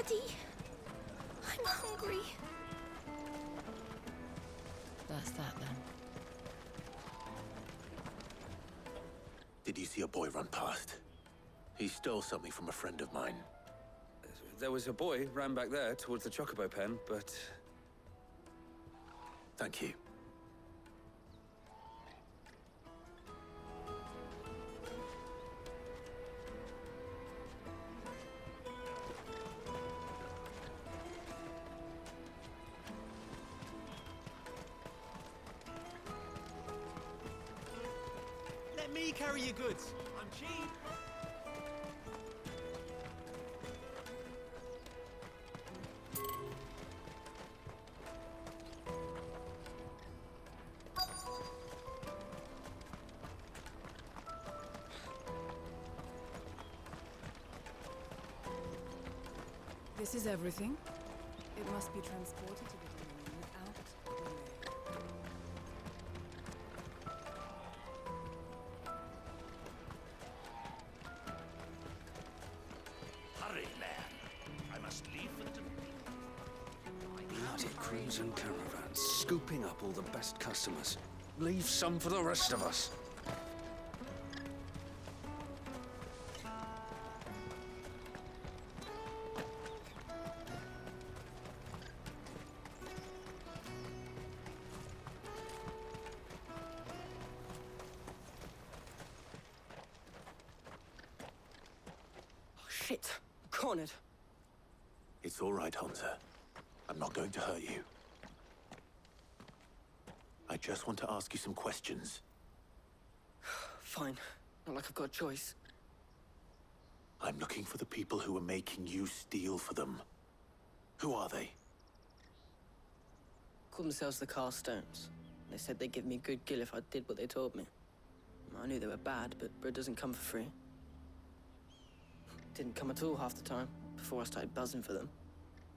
Daddy, I'm hungry. That's that then. Did you see a boy run past? He stole something from a friend of mine. There was a boy ran back there towards the chocobo pen, but... Thank you. Let me carry your goods. I'm cheap. This is everything? It must be transported to the domain without delay. Hurry, man. I must leave for the Bloody crews and caravans, scooping up all the best customers. Leave some for the rest of us. Shit. Cornered. It's all right, Hansa. I'm not going to hurt you. I just want to ask you some questions. Fine. Not like I've got a choice. I'm looking for the people who are making you steal for them. Who are they? Called themselves the Carstones. They said they'd give me good gill if I did what they told me. I knew they were bad, but bread doesn't come for free. Didn't come at all half the time, before I started buzzing for them.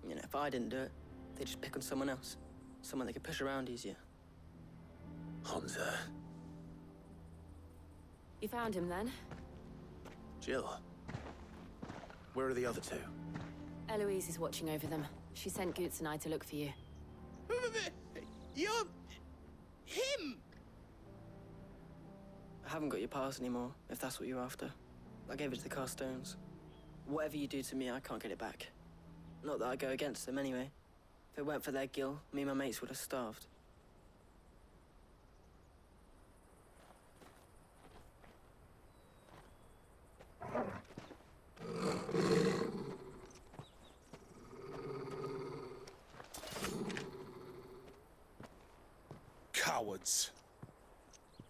You know, if I didn't do it, they'd just pick on someone else. Someone they could push around easier. Hansa. You found him then? Jill. Where are the other two? Eloise is watching over them. She sent Goots and I to look for you. You're... him! I haven't got your pass anymore, if that's what you're after. I gave it to the Carstones. Whatever you do to me, I can't get it back. Not that I go against them anyway. If it weren't for their gill, me and my mates would have starved. cowards.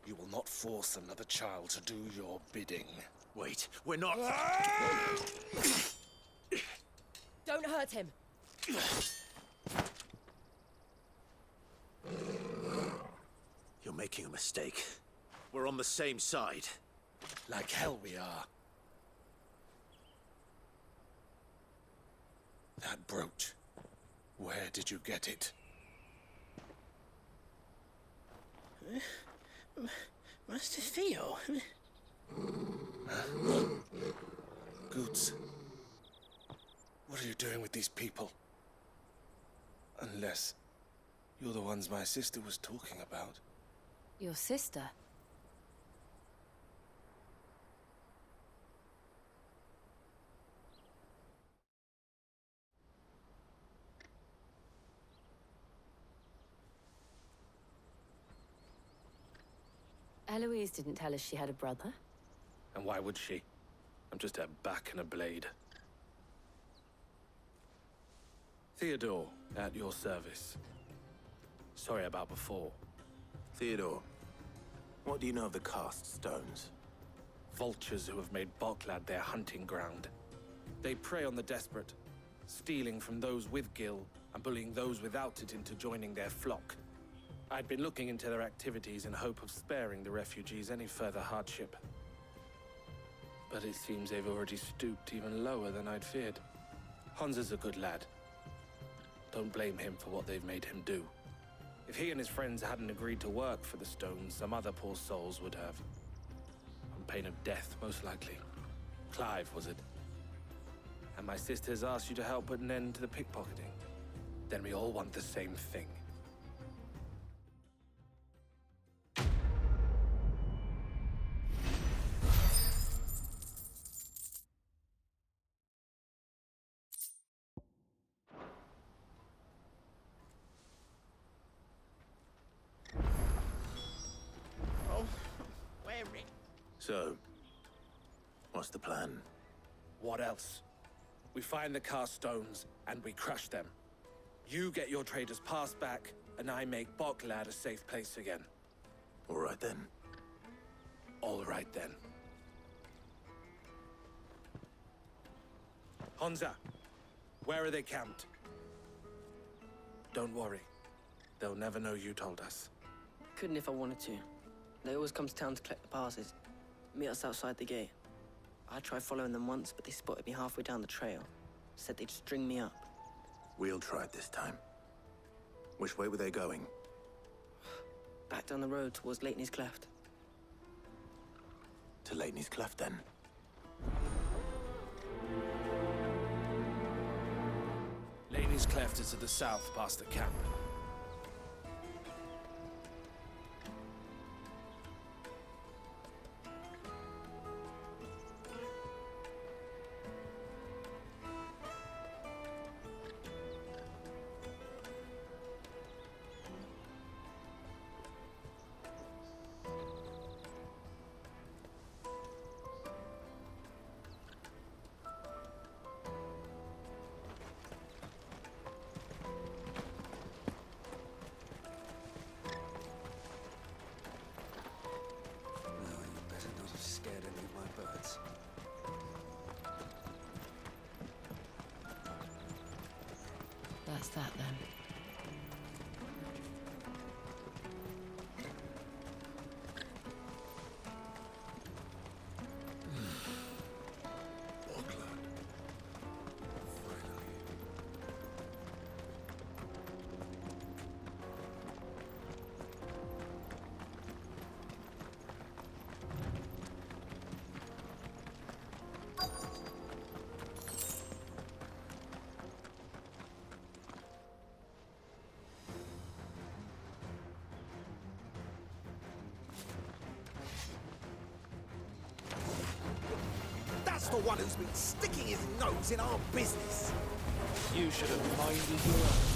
You will not force another child to do your bidding. Wait, we're not... Don't hurt him! You're making a mistake. We're on the same side. Like hell we are. That brooch. Where did you get it? Master Theo? Goots. What are you doing with these people? Unless you're the ones my sister was talking about. Your sister? Eloise didn't tell us she had a brother. And why would she? I'm just her back and a blade. Theodore, at your service. Sorry about before. Theodore, what do you know of the cast stones? Vultures who have made Boklad their hunting ground. They prey on the desperate, stealing from those with gil and bullying those without it into joining their flock. I'd been looking into their activities in hope of sparing the refugees any further hardship. But it seems they've already stooped even lower than I'd feared. Hansa's a good lad. Don't blame him for what they've made him do. If he and his friends hadn't agreed to work for the stones, some other poor souls would have. On pain of death, most likely. Clive, was it? And my sisters asked you to help put an end to the pickpocketing. Then we all want the same thing. Oh, we're in. So, what's the plan? What else? We find the cast stones, and we crush them. You get your trader's pass back, and I make Boklad a safe place again. All right then. All right then. Honza, where are they camped? Don't worry. They'll never know you told us. Couldn't if I wanted to. They always come to town to collect the passes. Meet us outside the gate. I tried following them once, but they spotted me halfway down the trail. Said they'd string me up. We'll try it this time. Which way were they going? Back down the road towards Lateney's Cleft. To Lateney's Cleft, then. Laney's Cleft is to the south past the camp. That's that then. That's the one who's been sticking his nose in our business. You should have minded your own.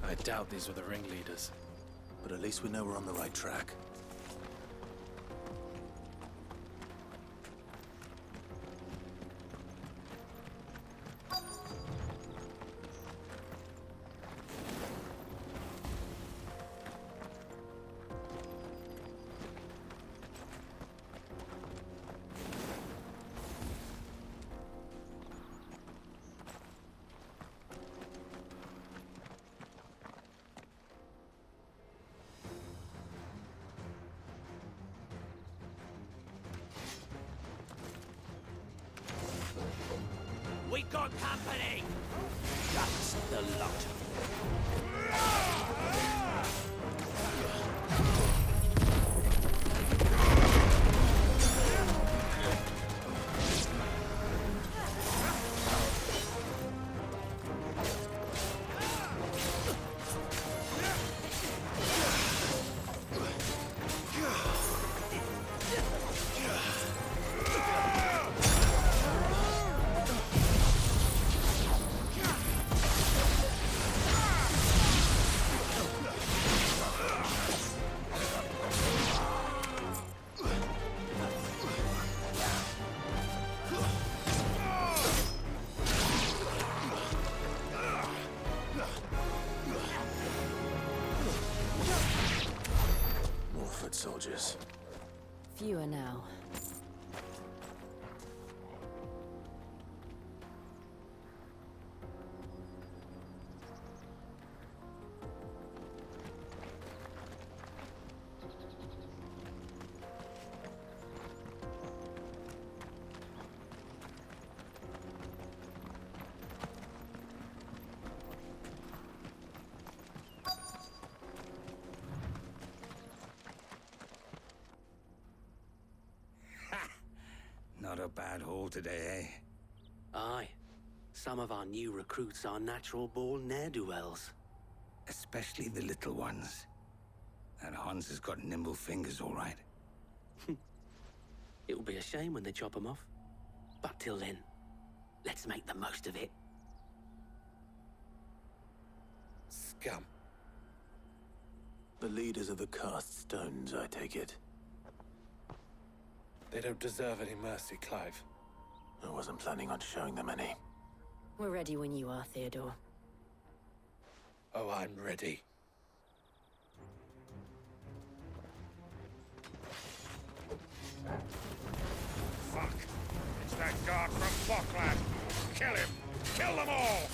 I doubt these were the ringleaders. But at least we know we're on the right track. We got company! That's the lot. foot soldiers. Fewer now. Not a bad haul today, eh? Aye. Some of our new recruits are natural-born ne'er-do-wells. Especially the little ones. That Hans has got nimble fingers, all right. It will be a shame when they chop them off. But till then, let's make the most of it. Scum. The leaders of the cast stones, I take it. They don't deserve any mercy, Clive. I wasn't planning on showing them any. We're ready when you are, Theodore. Oh, I'm ready. Fuck! It's that guard from Bocklad! Kill him! Kill them all!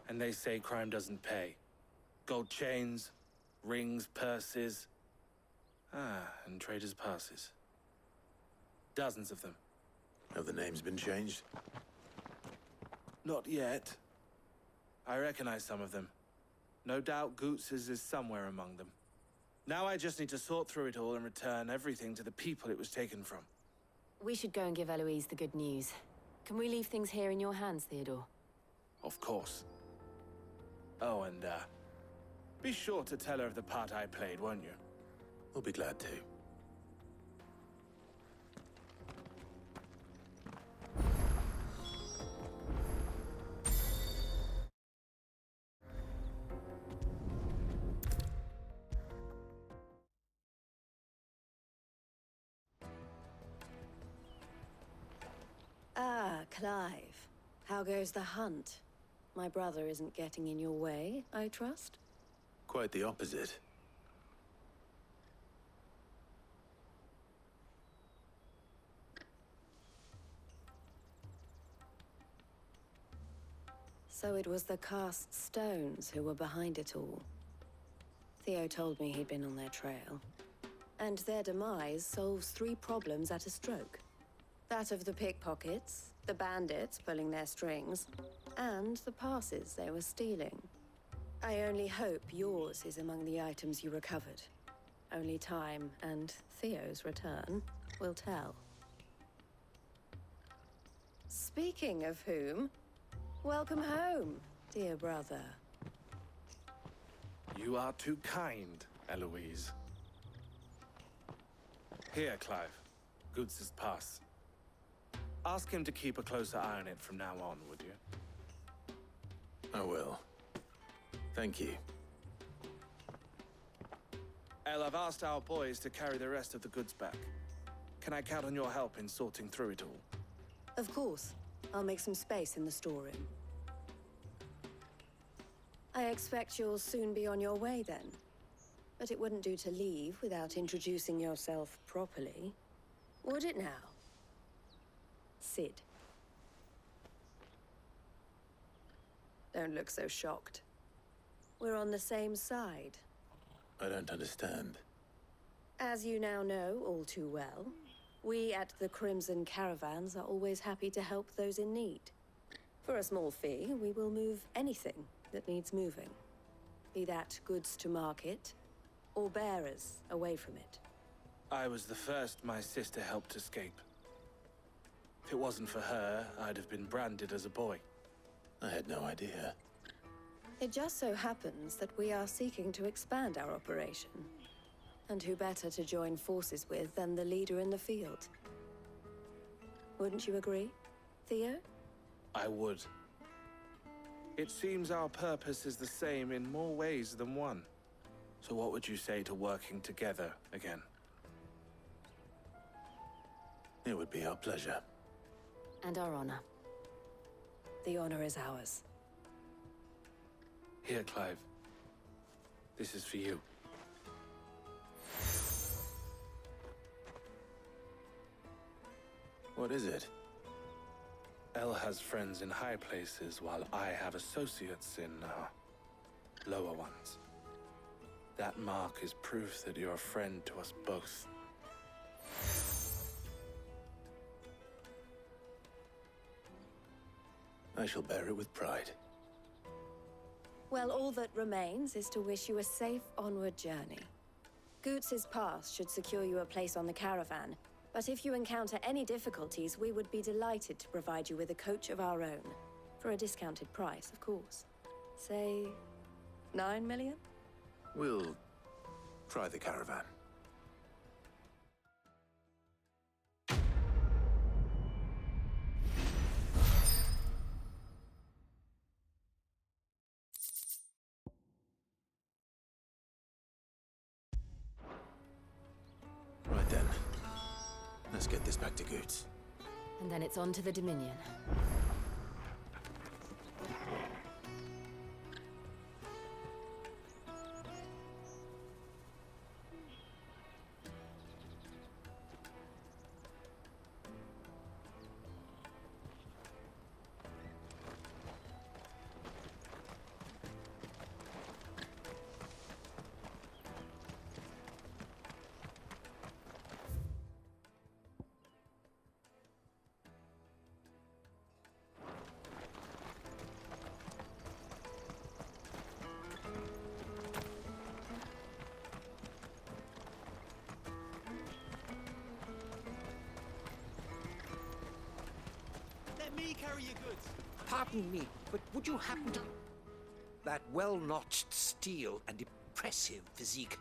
And they say crime doesn't pay. Gold chains, rings, purses. And traders' passes. Dozens of them. Have the names been changed? Not yet. I recognize some of them. No doubt Goots's is somewhere among them. Now I just need to sort through it all and return everything to the people it was taken from. We should go and give Eloise the good news. Can we leave things here in your hands, Theodore? Of course. Oh, and, be sure to tell her of the part I played, won't you? We'll be glad to. Clive. How goes the hunt? My brother isn't getting in your way, I trust? Quite the opposite. So it was the cast stones who were behind it all. Theo told me he'd been on their trail. And their demise solves 3 problems at a stroke. That of the pickpockets, the bandits pulling their strings, and the passes they were stealing. I only hope yours is among the items you recovered. Only time and Theo's return will tell. Speaking of whom, welcome home, dear brother. You are too kind, Eloise. Here, Clive. Goods' pass. Ask him to keep a closer eye on it from now on, would you? I will. Thank you. El, I've asked our boys to carry the rest of the goods back. Can I count on your help in sorting through it all? Of course. I'll make some space in the storeroom. I expect you'll soon be on your way then. But it wouldn't do to leave without introducing yourself properly. Would it now? Sid. Don't look so shocked. We're on the same side. I don't understand. As you now know all too well, we at the Crimson Caravans are always happy to help those in need. For a small fee, we will move anything that needs moving. Be that goods to market, or bearers away from it. I was the first my sister helped escape. If it wasn't for her, I'd have been branded as a boy. I had no idea. It just so happens that we are seeking to expand our operation. And who better to join forces with than the leader in the field? Wouldn't you agree, Theo? I would. It seems our purpose is the same in more ways than one. So what would you say to working together again? It would be our pleasure. And our honor. The honor is ours. Here, Clive. This is for you. What is it? El has friends in high places, while I have associates in, lower ones. That mark is proof that you're a friend to us both. I shall bear it with pride. Well, all that remains is to wish you a safe onward journey. Goots' pass should secure you a place on the caravan, but if you encounter any difficulties, we would be delighted to provide you with a coach of our own. For a discounted price, of course. Say, 9 million? We'll try the caravan. Right then. Let's get this back to Goots. And then it's on to the Dominion. Let me carry your goods. Pardon me, but would you happen to... That well-notched steel and impressive physique.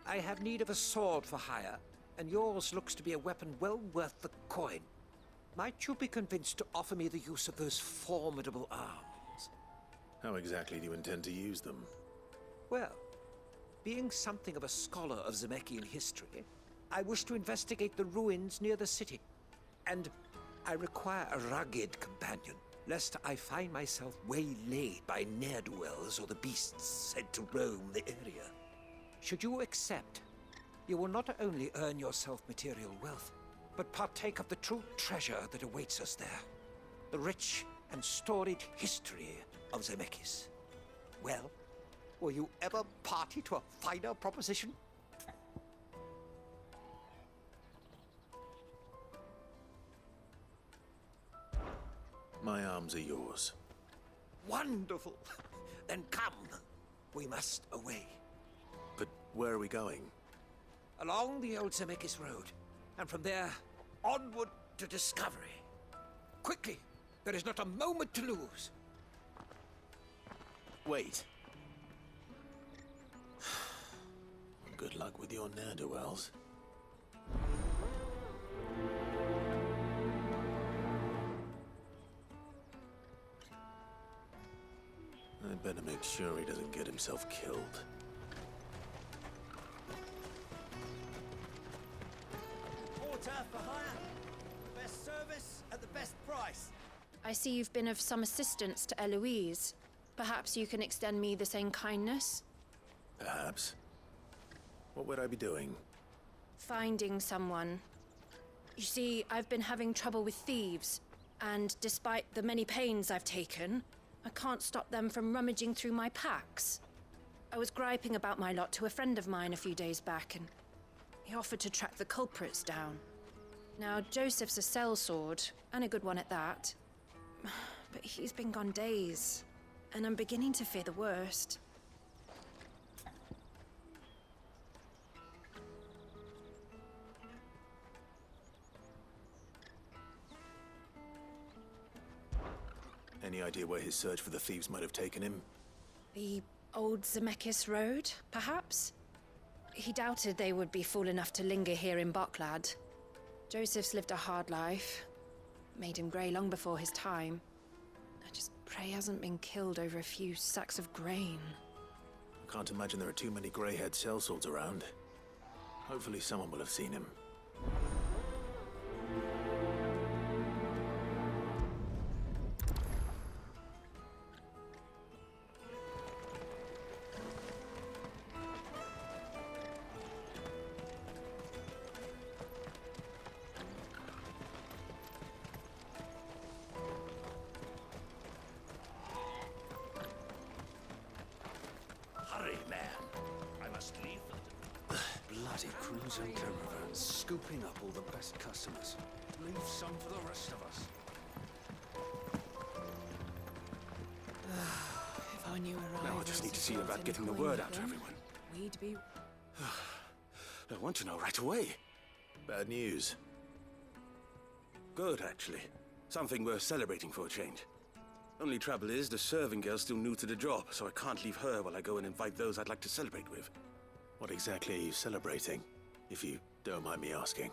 I have need of a sword for hire, and yours looks to be a weapon well worth the coin. Might you be convinced to offer me the use of those formidable arms? How exactly do you intend to use them? Well, being something of a scholar of Zemeckis history, I wish to investigate the ruins near the city. And I require a rugged companion, lest I find myself waylaid by ne'er-do-wells or the beasts said to roam the area. Should you accept, you will not only earn yourself material wealth, but partake of the true treasure that awaits us there. The rich and storied history of Zemeckis. Well, were you ever party to a finer proposition? My arms are yours. Wonderful! Then come. We must away. But where are we going? Along the old Zemeckis Road, and from there, onward to discovery. Quickly! There is not a moment to lose. Wait. Good luck with your ne'er-do-wells. I'd better make sure he doesn't get himself killed. Water for hire. The best service at the best price. I see you've been of some assistance to Eloise. Perhaps you can extend me the same kindness? Perhaps. What would I be doing? Finding someone. You see, I've been having trouble with thieves, and despite the many pains I've taken, I can't stop them from rummaging through my packs. I was griping about my lot to a friend of mine a few days back, and he offered to track the culprits down. Now, Joseph's a sellsword, and a good one at that. But he's been gone days, and I'm beginning to fear the worst. Any idea where his search for the thieves might have taken him? The old Zemeckis Road, perhaps? He doubted they would be fool enough to linger here in Boklad. Joseph's lived a hard life. Made him grey long before his time. I just pray he hasn't been killed over a few sacks of grain. I can't imagine there are too many grey-haired sellswords around. Hopefully someone will have seen him. Hurry, man. I must leave. Bloody crews and caravans, scooping up all the best customers. Leave some for the rest of us. If I knew where Now I just need to see about getting the word out to everyone. We'd be... I want to know right away. Bad news. Good, actually. Something worth celebrating for a change. Only trouble is, the serving girl's still new to the job, so I can't leave her while I go and invite those I'd like to celebrate with. What exactly are you celebrating, if you don't mind me asking?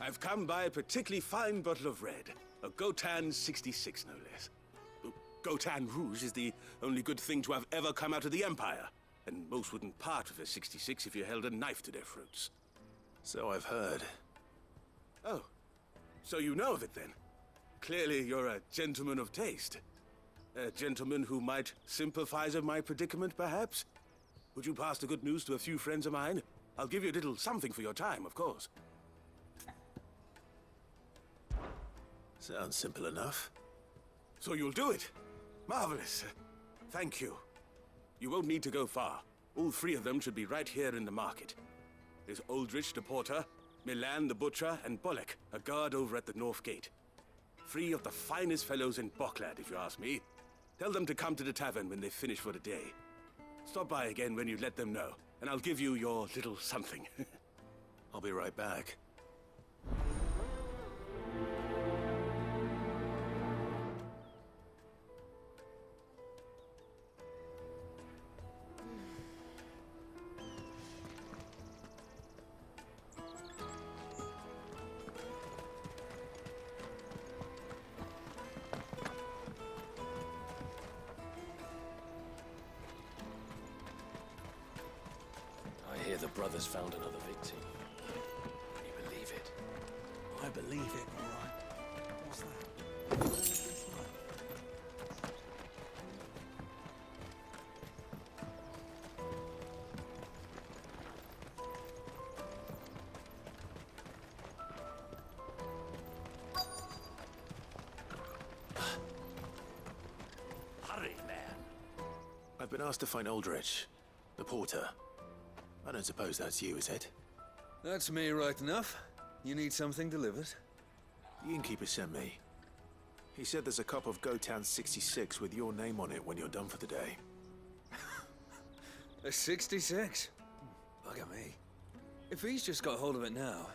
I've come by a particularly fine bottle of red. A Gotan 66, no less. Gotan Rouge is the only good thing to have ever come out of the Empire. And most wouldn't part with a 66 if you held a knife to their throats. So I've heard. Oh, so you know of it then? Clearly you're a gentleman of taste. A gentleman who might sympathize with my predicament, perhaps? Would you pass the good news to a few friends of mine? I'll give you a little something for your time, of course. Sounds simple enough. So you'll do it? Marvelous. Thank you. You won't need to go far. All three of them should be right here in the market. There's Aldrich the porter, Milan the butcher, and Bolek, a guard over at the north gate. Three of the finest fellows in Boklad, if you ask me. Tell them to come to the tavern when they finish for the day. Stop by again when you let them know, and I'll give you your little something. I'll be right back. I hear the brothers found another victim. Can you believe it? I believe it, all right. What's that? Hurry, man. I've been asked to find Aldrich, the porter. I don't suppose that's you, is it? That's me right enough. You need something delivered? The innkeeper sent me. He said there's a copy of Gotown 66 with your name on it when you're done for the day. A 66? Bugger me. If he's just got hold of it now,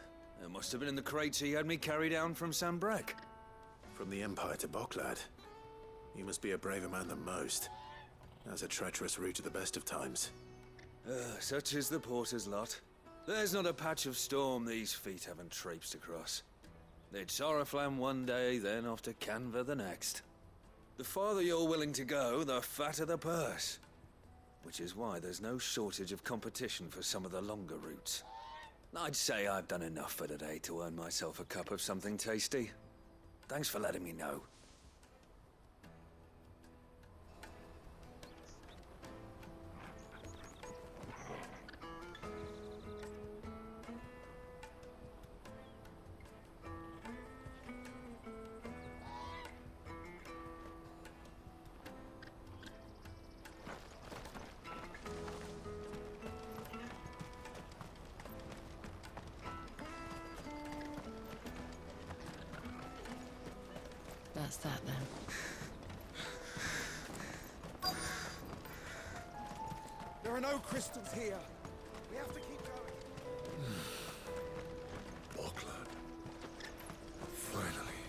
it must have been in the crates he had me carry down from Sambrek. From the Empire to Boklad. You must be a braver man than most. That's a treacherous route to the best of times. Such is the porter's lot. There's not a patch of storm these feet haven't traipsed across. It's Oriflamme one day, then off to Canva the next. The farther you're willing to go, the fatter the purse. Which is why there's no shortage of competition for some of the longer routes. I'd say I've done enough for today to earn myself a cup of something tasty. Thanks for letting me know. That's that then. There are no crystals here. We have to keep going. Boklad. Finally.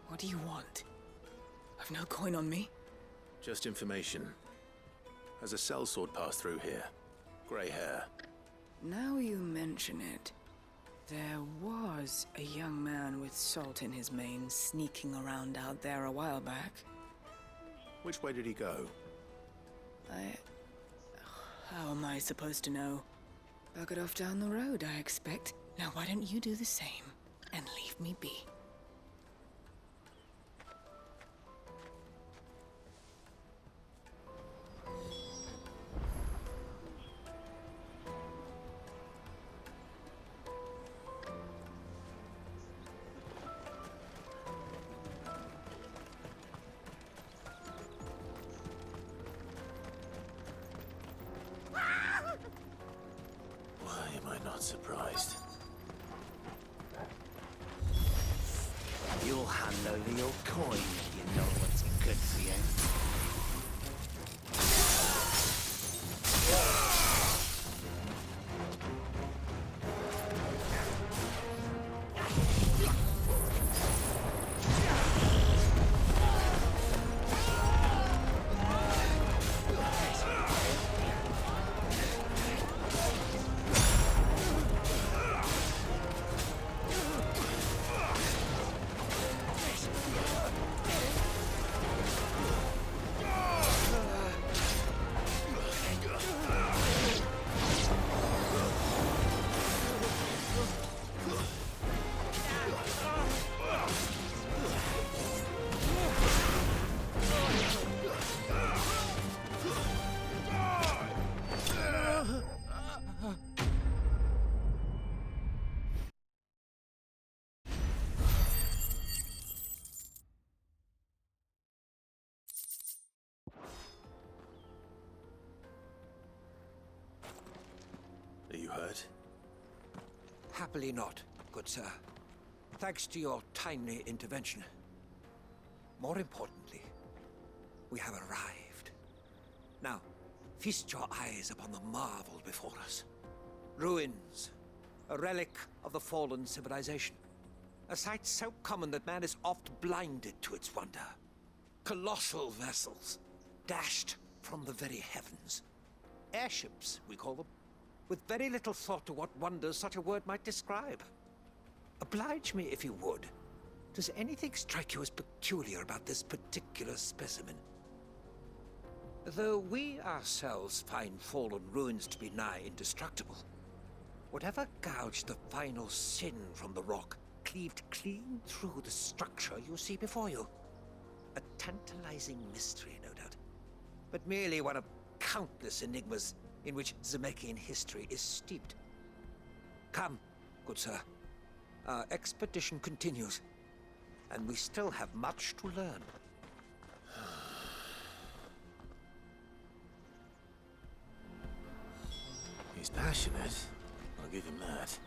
What do you want? I've no coin on me. Just information. Has a sellsword passed through here? Grey hair. Now you mention it. There was a young man with salt in his mane sneaking around out there a while back. Which way did he go? How am I supposed to know? Buggered off down the road, I expect. Now why don't you do the same and leave me be? Why am I not surprised? You'll hand over your coin if you know what's good for you. Are you hurt? Happily not, good sir. Thanks to your timely intervention. More importantly, we have arrived. Now, feast your eyes upon the marvel before us. Ruins, a relic of the fallen civilization. A sight so common that man is oft blinded to its wonder. Colossal vessels, dashed from the very heavens. Airships, we call them, with very little thought to what wonders such a word might describe. Oblige me if you would. Does anything strike you as peculiar about this particular specimen? Though we ourselves find fallen ruins to be nigh indestructible, whatever gouged the final sin from the rock cleaved clean through the structure you see before you. A tantalizing mystery, no doubt, but merely one of countless enigmas in which Zemeckis history is steeped. Come, good sir. Our expedition continues, and we still have much to learn. He's passionate. I'll give him that.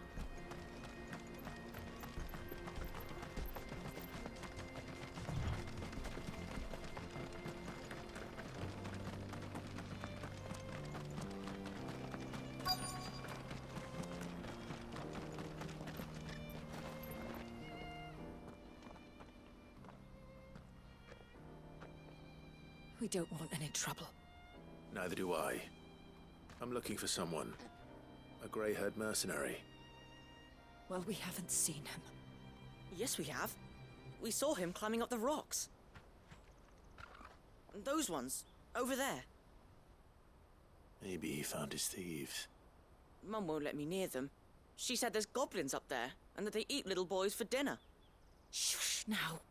We don't want any trouble. Neither do I. I'm looking for someone. A grey-haired mercenary. Well, we haven't seen him. Yes, we have. We saw him climbing up the rocks. Those ones, over there. Maybe he found his thieves. Mum won't let me near them. She said there's goblins up there, and that they eat little boys for dinner. Shush now.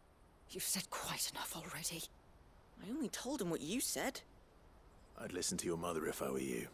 You've said quite enough already. I only told him what you said. I'd listen to your mother if I were you.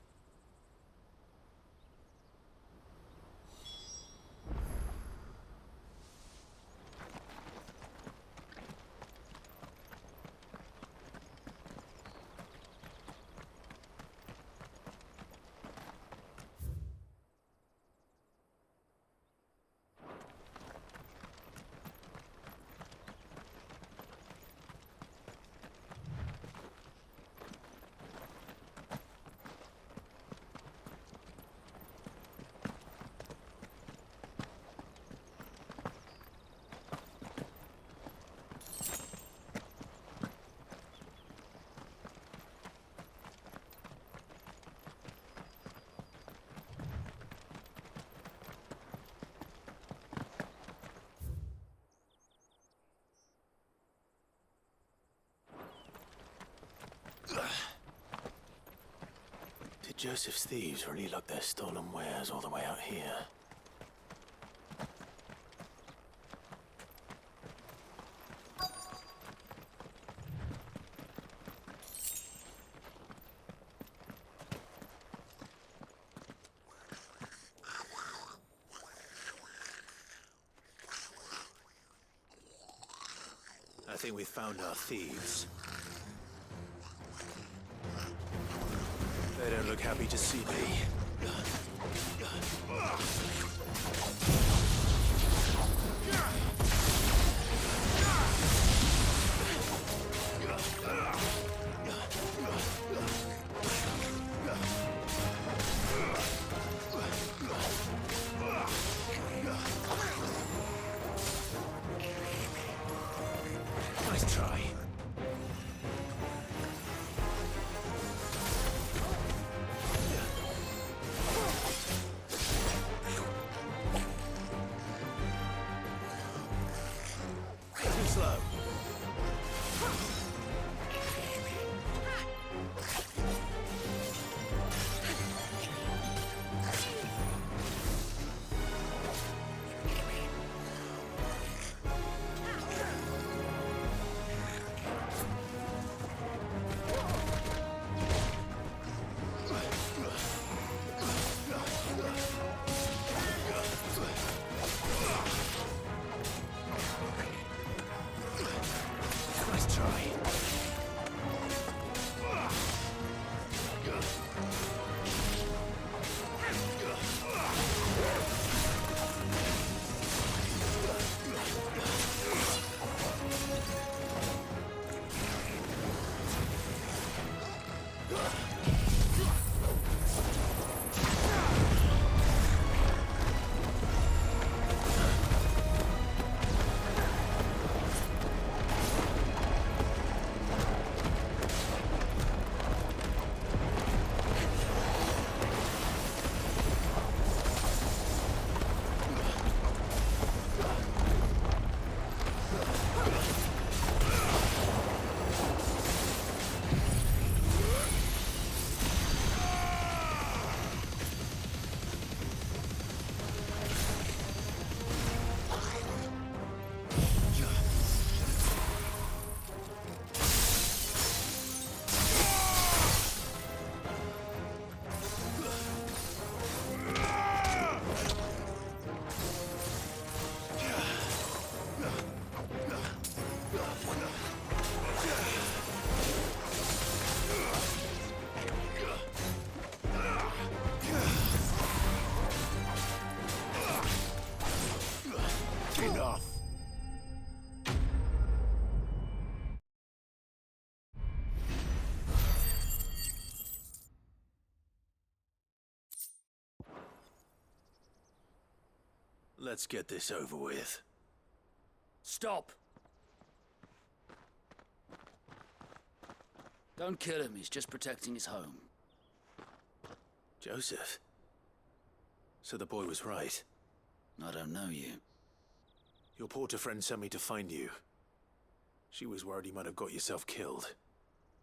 Did Joseph's thieves really lug their stolen wares all the way out here? I think we've found our thieves. They don't look happy to see me. Nice try. Let's get this over with. Stop! Don't kill him, he's just protecting his home. Joseph? So the boy was right. I don't know you. Your porter friend sent me to find you. She was worried you might have got yourself killed.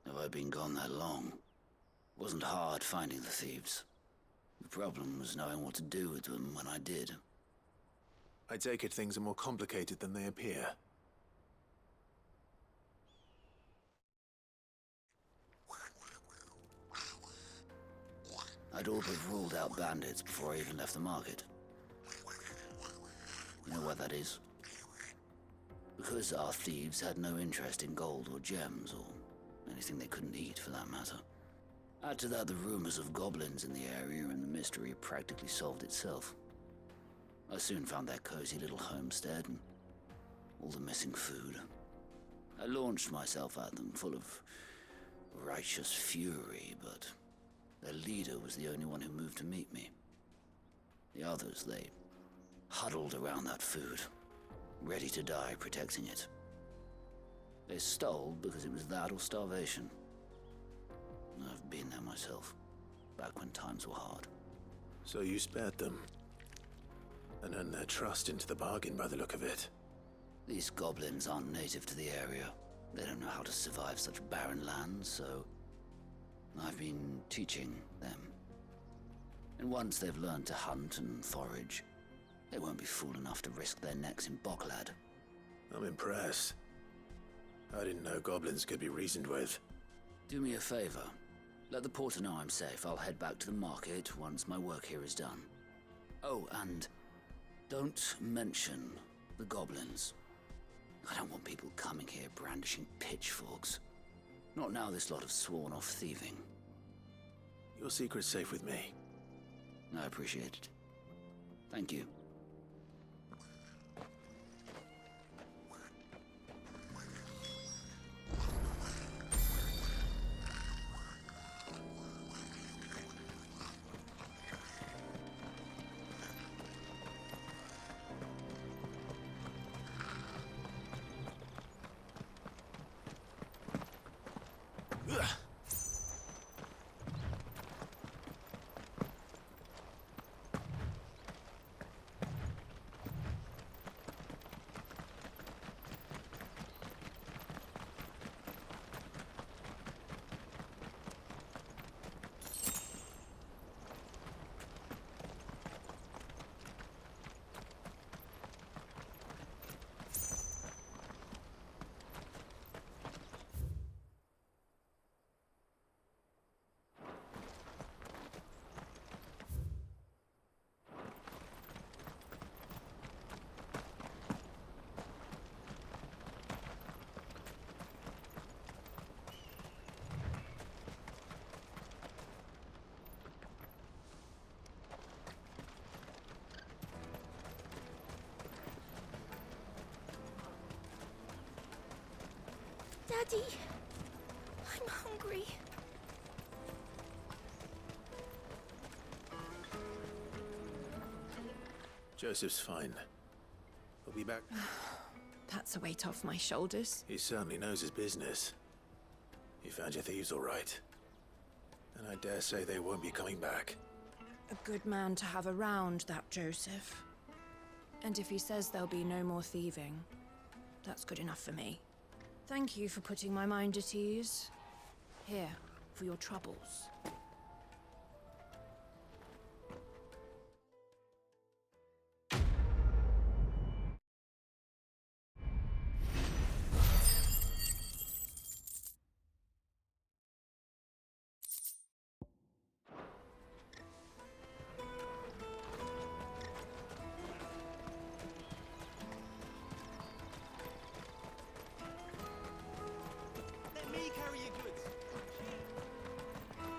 Have I been gone that long? It wasn't hard finding the thieves. The problem was knowing what to do with them when I did. I take it things are more complicated than they appear. I'd all but ruled out bandits before I even left the market. You know why that is? Because our thieves had no interest in gold or gems, or anything they couldn't eat for that matter. Add to that the rumors of goblins in the area, and the mystery practically solved itself. I soon found their cozy little homestead and all the missing food. I launched myself at them, full of righteous fury, but their leader was the only one who moved to meet me. The others, they huddled around that food, ready to die protecting it. They stole because it was that or starvation. I've been there myself, back when times were hard. So you spared them? And earned their trust into the bargain by the look of it. These goblins aren't native to the area. They don't know how to survive such barren lands, so I've been teaching them. And once they've learned to hunt and forage, they won't be fool enough to risk their necks in Bocklad. I'm impressed. I didn't know goblins could be reasoned with. Do me a favor. Let the porter know I'm safe. I'll head back to the market once my work here is done. Oh, and don't mention the goblins. I don't want people coming here brandishing pitchforks. Not now this lot have sworn off thieving. Your secret's safe with me. I appreciate it. Thank you. Daddy, I'm hungry. Joseph's fine. He'll be back. That's a weight off my shoulders. He certainly knows his business. He found your thieves all right. And I dare say they won't be coming back. A good man to have around, that Joseph. And if he says there'll be no more thieving, that's good enough for me. Thank you for putting my mind at ease. Here, for your troubles.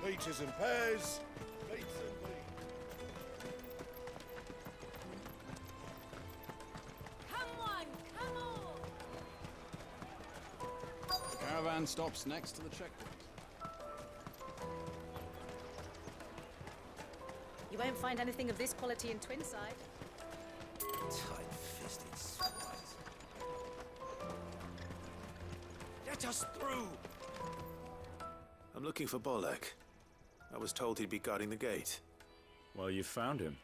Peaches and pears, beets and beans. Come on, come on! The caravan stops next to the checkpoint. You won't find anything of this quality in Twinside. Tight-fisted swine. Let us through! I'm looking for Bolek. I was told he'd be guarding the gate. Well, you found him.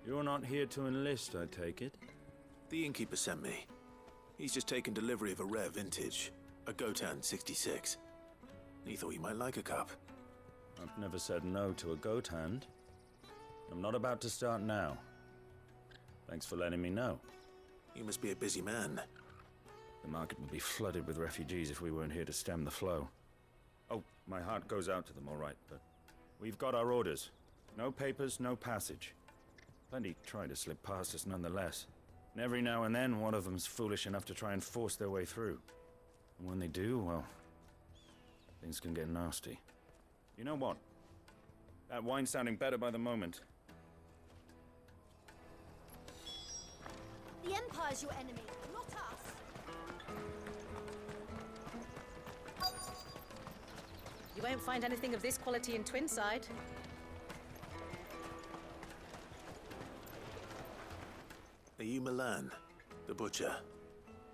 You're not here to enlist, I take it? The innkeeper sent me. He's just taken delivery of a rare vintage, a Gotan 66. He thought you might like a cup. I've never said no to a goat hand. I'm not about to start now. Thanks for letting me know. You must be a busy man. The market would be flooded with refugees if we weren't here to stem the flow. Oh, my heart goes out to them, all right, but we've got our orders. No papers, no passage. Plenty try to slip past us nonetheless. And every now and then, one of them's foolish enough to try and force their way through. And when they do, well, things can get nasty. You know what? That wine's sounding better by the moment. The Empire's your enemy, not us. You won't find anything of this quality in Twinside. Are you Milan, the butcher?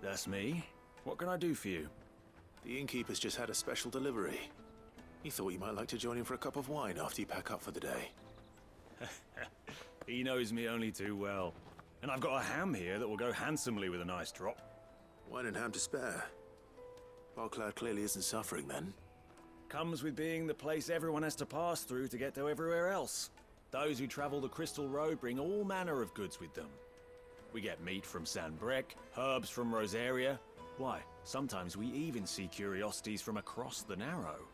That's me. What can I do for you? The innkeeper's just had a special delivery. He thought you might like to join him for a cup of wine after you pack up for the day. He knows me only too well. And I've got a ham here that will go handsomely with a nice drop. Wine and ham to spare. Barclad clearly isn't suffering then. Comes with being the place everyone has to pass through to get to everywhere else. Those who travel the Crystal Road bring all manner of goods with them. We get meat from San Brec, herbs from Rosaria. Why, sometimes we even see curiosities from across the Narrow.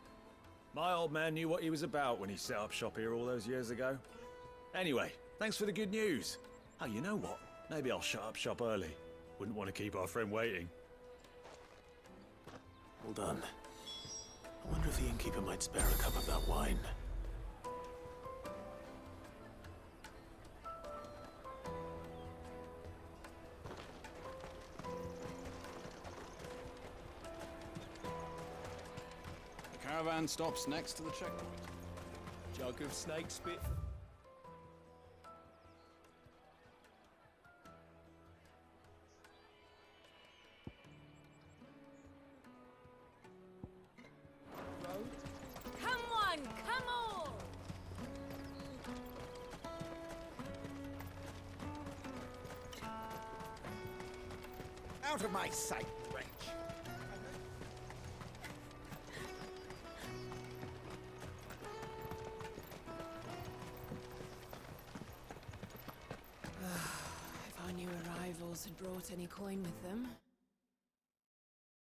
My old man knew what he was about when he set up shop here all those years ago. Anyway, thanks for the good news. Oh, you know what? Maybe I'll shut up shop early. Wouldn't want to keep our friend waiting. Well done. I wonder if the innkeeper might spare a cup of that wine. The caravan stops next to the checkpoint. Jug of snake spit. Come on, come on! Out of my sight, wench! If our new arrivals had brought any coin with them.